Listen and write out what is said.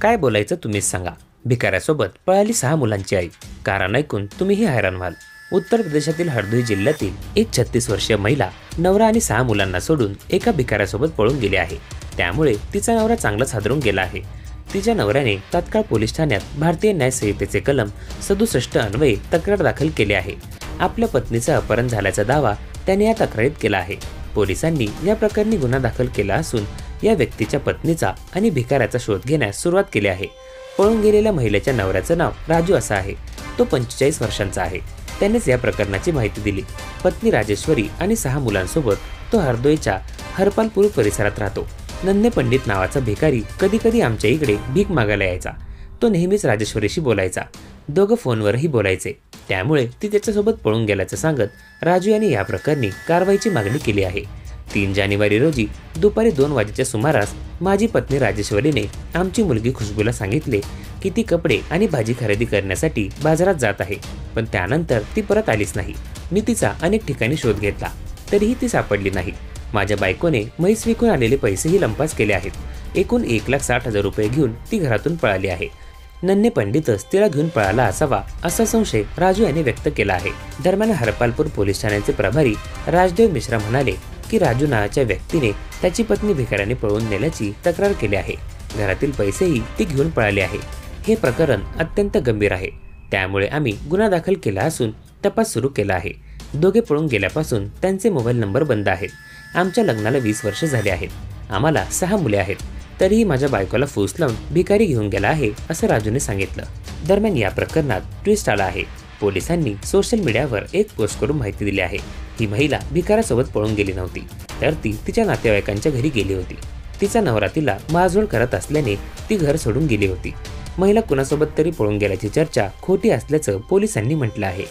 काय बोलायचं तुम्हीच सांगा। भिकाऱ्यासोबत पळाली 6 मुलांची आई। कारण ऐकून तुम्हीही हैराण व्हाल। उत्तर प्रदेशातील हरदोई जिल्ह्यातील एक 36 वर्षीय महिला नवरा आणि 6 मुलांना सोडून एका भिकाऱ्यासोबत पळून गेली आहे। त्यामुळे तिचा नवरा चांगलाच हादरून गेला आहे। तिच्या नवऱ्याने तात्काळ पोलीस ठाण्यात भारतीय न्याय संहितेचे कलम 67 अन्वये तक्रार दाखल केली आहे। आपल्या पत्नीचं अपहरण झाल्याचा दावा त्याने या तक्रारीत केला आहे। पोलिसांनी या प्रकरणी गुन्हा दाखल केला असून या व्यक्तीच्या पत्नीचा आणि भिकाऱ्याचा शोध घेण्यास सुरुवात केली आहे। पळून गेलेल्या महिलेच्या नवऱ्याचं नाव राजू असं आहे। तो 45 वर्षांचा आहे। त्यानेच या प्रकरणाची माहिती दिली। पत्नी राजेश्वरी आणि 6 मुलांसोबत तो हरदोईच्या हरपालपूर परिसरात राहतो। नन्हे पंडित नावाचा भिकारी कधी कधी आमच्या इकडे भीक मागायला यायचा। तो नेहमीच राजेश्वरीशी बोलायचा। दोघं फोनवरही बोलायचे। त्यामुळे ती त्याच्यासोबत पळून गेल्याचं सांगत राजू यांनी या प्रकरणी कारवाईची मागणी केली आहे। 3 जानेवारी रोजी दुपारी 2 वाजेच्या सुमारास माझी पत्नी राजेश्वरीने आमची मुलगी खुशबूला सांगितले की ती कपडे आणि भाजी खरेदी करण्यासाठी बाजारात जात आहे, पण त्यानंतर ती परत आलीच नाही। मी तिचा अनेक ठिकाणी शोध घेतला, तरीही ती सापडली नाही। माझ्या बायकोने म्हैस विकून आलेले पैसेही लंपास केले आहेत। एकूण 1,60,000 रुपये घेऊन ती घरातून पळाली आहे। नन्हे पंडितच तिला घेऊन पळाला असावा असा संशय राजू यांनी व्यक्त केला आहे। दरम्यान हरपालपूर पोलीस ठाण्याचे प्रभारी राजदेव मिश्रा म्हणाले की राजू नावाच्या व्यक्तीने त्याची पत्नी भिकाऱ्याने पळवून नेल्याची तक्रार केली आहे। घरातील पैसेही ती घेऊन पळाली आहे। हे प्रकरण अत्यंत गंभीर आहे। त्यामुळे आम्ही गुन्हा दाखल केला असून तपास सुरू केला आहे। दोघे पळून गेल्यापासून त्यांचे मोबाईल नंबर बंद आहेत। आमच्या लग्नाला 20 वर्ष झाले आहेत। आम्हाला 6 मुले आहेत। तरीही माझ्या बायकोला फूस लावून भिकारी घेऊन गेला आहे असं राजूने सांगितलं। दरम्यान या प्रकरणात ट्विस्ट आला आहे। पोलिसांनी सोशल मीडियावर एक पोस्ट करून माहिती दिली आहे। ही महिला भिकाऱ्यासोबत पळून गेली नव्हती, तर ती तिच्या नातेवाईकांच्या घरी गेली होती। तिचा नवरा तिला मारझोड करत असल्याने ती घर सोडून गेली होती। महिला कुणासोबत तरी पळून गेल्याची चर्चा खोटी असल्याचं पोलिसांनी म्हटलं आहे।